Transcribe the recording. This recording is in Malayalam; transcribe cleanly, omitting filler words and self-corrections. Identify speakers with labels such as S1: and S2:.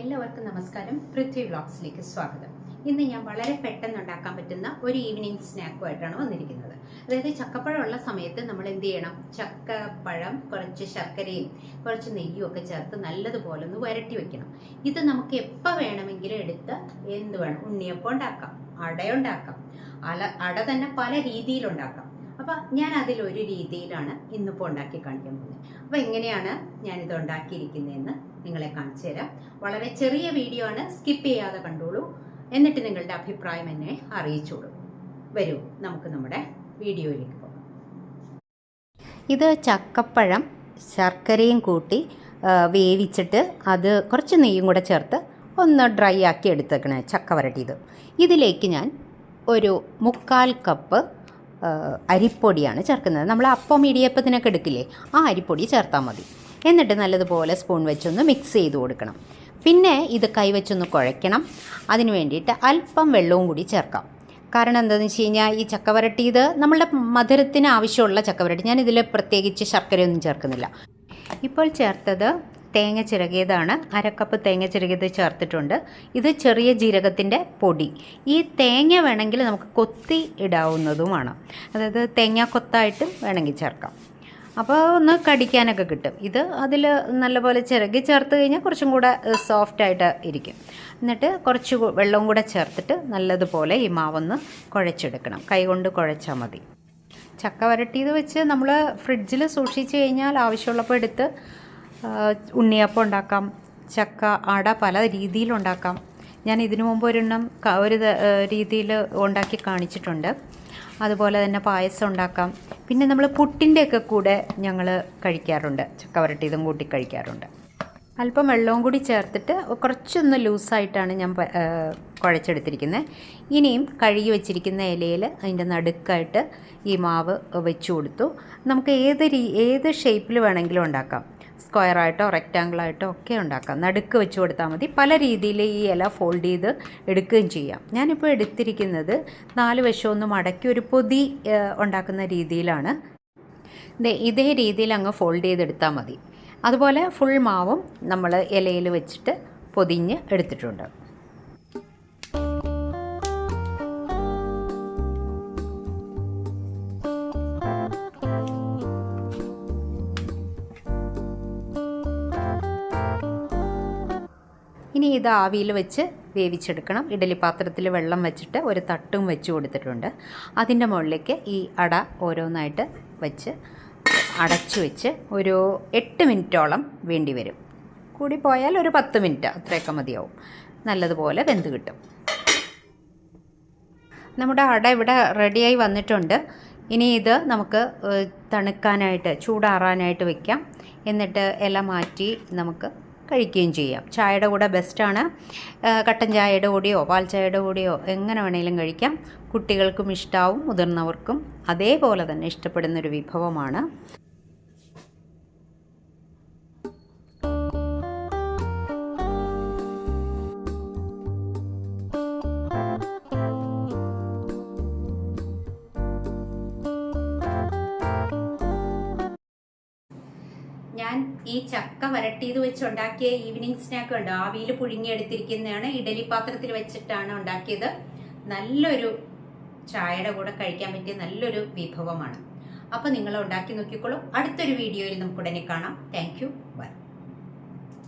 S1: എല്ലാവർക്കും നമസ്കാരം. പൃഥ്വി വ്ളോഗ്സിലേക്ക് സ്വാഗതം. ഇന്ന് ഞാൻ വളരെ പെട്ടെന്ന് ഉണ്ടാക്കാൻ പറ്റുന്ന ഒരു ഈവനിങ് സ്നാക്കുമായിട്ടാണ് വന്നിരിക്കുന്നത്. അതായത് ചക്കപ്പഴമുള്ള സമയത്ത് നമ്മൾ എന്ത് ചെയ്യണം? ചക്കപ്പഴം കുറച്ച് ശർക്കരയും കുറച്ച് നെയ്യും ഒക്കെ ചേർത്ത് നല്ലതുപോലെ ഒന്ന് വരട്ടി വെക്കണം. ഇത് നമുക്ക് എപ്പോൾ വേണമെങ്കിലും എടുത്ത് എന്ത് വേണം, ഉണ്ണിയപ്പം ഉണ്ടാക്കാം, അടയുണ്ടാക്കാം, അട തന്നെ പല രീതിയിലുണ്ടാക്കാം. അപ്പം ഞാൻ അതിലൊരു രീതിയിലാണ് ഇന്നിപ്പോൾ ഉണ്ടാക്കി കാണിക്കാൻ പോകുന്നത്. അപ്പോൾ എങ്ങനെയാണ് ഞാനിത് ഉണ്ടാക്കിയിരിക്കുന്നതെന്ന് നിങ്ങളെ കാണിച്ചു തരാം. വളരെ ചെറിയ വീഡിയോ ആണ്, സ്കിപ്പ് ചെയ്യാതെ കണ്ടോളൂ. എന്നിട്ട് നിങ്ങളുടെ അഭിപ്രായം എന്നെ അറിയിച്ചോളൂ. വരൂ, നമുക്ക് നമ്മുടെ വീഡിയോയിലേക്ക് പോകാം. ഇത് ചക്കപ്പഴം ശർക്കരയും കൂട്ടി വേവിച്ചിട്ട് അത് കുറച്ച് നെയ്യും കൂടെ ചേർത്ത് ഒന്ന് ഡ്രൈ ആക്കി എടുത്തേക്കണേ ചക്ക വരട്ടിയത്. ഇതിലേക്ക് ഞാൻ ഒരു 1/4 കപ്പ് അരിപ്പൊടിയാണ് ചേർക്കുന്നത്. നമ്മൾ അപ്പം ഇടിയപ്പത്തിനൊക്കെ എടുക്കില്ലേ, ആ അരിപ്പൊടി ചേർത്താൽ മതി. എന്നിട്ട് നല്ലതുപോലെ സ്പൂൺ വെച്ചൊന്ന് മിക്സ് ചെയ്ത് കൊടുക്കണം. പിന്നെ ഇത് കൈവച്ചൊന്ന് കുഴയ്ക്കണം. അതിന് വേണ്ടിയിട്ട് അല്പം വെള്ളവും കൂടി ചേർക്കാം. കാരണം എന്താണെന്ന് വെച്ച് കഴിഞ്ഞാൽ ഈ ചക്ക വരട്ടിയത് നമ്മളുടെ മധുരത്തിന് ആവശ്യമുള്ള ചക്ക വരട്ടി. ഞാനിതിൽ പ്രത്യേകിച്ച് ശർക്കരയൊന്നും ചേർക്കുന്നില്ല. ഇപ്പോൾ ചേർത്തത് തേങ്ങ ചിരകിയതാണ്. 1/2 കപ്പ് തേങ്ങ ചിരകിയത് ചേർത്തിട്ടുണ്ട്. ഇത് ചെറിയ ജീരകത്തിൻ്റെ പൊടി. ഈ തേങ്ങ വേണമെങ്കിൽ നമുക്ക് കൊത്തി ഇടാവുന്നതുമാണ്. അതായത് തേങ്ങ കൊത്തായിട്ടും വേണമെങ്കിൽ ചേർക്കാം. അപ്പോൾ ഒന്ന് കടിക്കാനൊക്കെ കിട്ടും. ഇത് അതിൽ നല്ലപോലെ ചിരകി ചേർത്ത് കഴിഞ്ഞാൽ കുറച്ചും കൂടെ സോഫ്റ്റായിട്ട് ഇരിക്കും. എന്നിട്ട് കുറച്ച് വെള്ളവും കൂടെ ചേർത്തിട്ട് നല്ലതുപോലെ ഈ മാവൊന്ന് കുഴച്ചെടുക്കണം. കൈകൊണ്ട് കുഴച്ചാൽ മതി. ചക്ക വരട്ടിയത് വെച്ച് നമ്മൾ ഫ്രിഡ്ജിൽ സൂക്ഷിച്ച് കഴിഞ്ഞാൽ ആവശ്യമുള്ളപ്പോൾ എടുത്ത് ഉണ്ണിയപ്പം ഉണ്ടാക്കാം, ചക്ക അട പല രീതിയിലുണ്ടാക്കാം. ഞാൻ ഇതിനു മുമ്പ് ഒരെണ്ണം ഒരു രീതിയിൽ ഉണ്ടാക്കി കാണിച്ചിട്ടുണ്ട്. അതുപോലെ തന്നെ പായസം ഉണ്ടാക്കാം. പിന്നെ നമ്മൾ പുട്ടിൻ്റെയൊക്കെ കൂടെ ഞങ്ങൾ കഴിക്കാറുണ്ട്, ചക്ക വരട്ടിയതും കൂട്ടി കഴിക്കാറുണ്ട്. അല്പം വെള്ളവും കൂടി ചേർത്തിട്ട് കുറച്ചൊന്ന് ലൂസായിട്ടാണ് ഞാൻ കുഴച്ചെടുത്തിരിക്കുന്നത്. ഇനിയും കഴുകി വെച്ചിരിക്കുന്ന ഇലയിൽ അതിൻ്റെ നടുക്കായിട്ട് ഈ മാവ് വെച്ച് കൊടുത്തു. നമുക്ക് ഏത് ഷേപ്പിൽ വേണമെങ്കിലും ഉണ്ടാക്കാം. സ്ക്വയറായിട്ടോ റെക്റ്റാങ്കിളായിട്ടോ ഒക്കെ ഉണ്ടാക്കാം. നടുക്ക് വെച്ച് കൊടുത്താൽ മതി. പല രീതിയിൽ ഈ ഇല ഫോൾഡ് ചെയ്ത് എടുക്കുകയും ചെയ്യാം. ഞാനിപ്പോൾ എടുത്തിരിക്കുന്നത് 4 വശമൊന്ന് മടക്കി ഒരു പൊതി ഉണ്ടാക്കുന്ന രീതിയിലാണ്. ഇതേ രീതിയിൽ അങ്ങ് ഫോൾഡ് ചെയ്തെടുത്താൽ മതി. അതുപോലെ ഫുൾ മാവും നമ്മൾ ഇലയിൽ വെച്ചിട്ട് പൊതിഞ്ഞ് എടുത്തിട്ടുണ്ട്. ഇനി ഇത് ആവിയിൽ വെച്ച് വേവിച്ചെടുക്കണം. ഇഡലി പാത്രത്തിൽ വെള്ളം വെച്ചിട്ട് ഒരു തട്ടും വെച്ച് കൊടുത്തിട്ടുണ്ട്. അതിൻ്റെ മുകളിലേക്ക് ഈ അട ഓരോന്നായിട്ട് വെച്ച് അടച്ചു വെച്ച് ഒരു 8 മിനിറ്റോളം വേണ്ടി വരും. കൂടി പോയാൽ ഒരു 10 മിനിറ്റ് അത്രയൊക്കെ മതിയാവും. നല്ലതുപോലെ വെന്ത് കിട്ടും. നമ്മുടെ അട ഇവിടെ റെഡിയായി വന്നിട്ടുണ്ട്. ഇനി ഇത് നമുക്ക് തണുക്കാനായിട്ട് ചൂടാറാനായിട്ട് വെക്കാം. എന്നിട്ട് ഇല മാറ്റി നമുക്ക് കഴിക്കുകയും ചെയ്യാം. ചായയുടെ കൂടെ ബെസ്റ്റാണ്. കട്ടൻ ചായയുടെ കൂടെയോ പാൽ ചായയുടെ കൂടെയോ എങ്ങനെ വേണമെങ്കിലും കഴിക്കാം. കുട്ടികൾക്കും ഇഷ്ടാവും, മുതിർന്നവർക്കും അതേപോലെ തന്നെ ഇഷ്ടപ്പെടുന്നൊരു വിഭവമാണ്. ഞാൻ ഈ ചക്ക വരട്ടിയത് വെച്ചുണ്ടാക്കിയ ഈവനിങ് സ്നാക്ക് ഉണ്ട്, ആവിയിൽ പുഴുങ്ങിയെടുത്തിരിക്കുന്നതാണ്. ഇഡലി പാത്രത്തിൽ വെച്ചിട്ടാണ് ഉണ്ടാക്കിയത്. നല്ലൊരു ചായയുടെ കൂടെ കഴിക്കാൻ പറ്റിയ നല്ലൊരു വിഭവമാണ്. അപ്പോൾ നിങ്ങൾ ഉണ്ടാക്കി നോക്കിക്കോളൂ. അടുത്തൊരു വീഡിയോയിൽ നമുക്ക് ഉടനെ കാണാം. Thank you. ബൈ.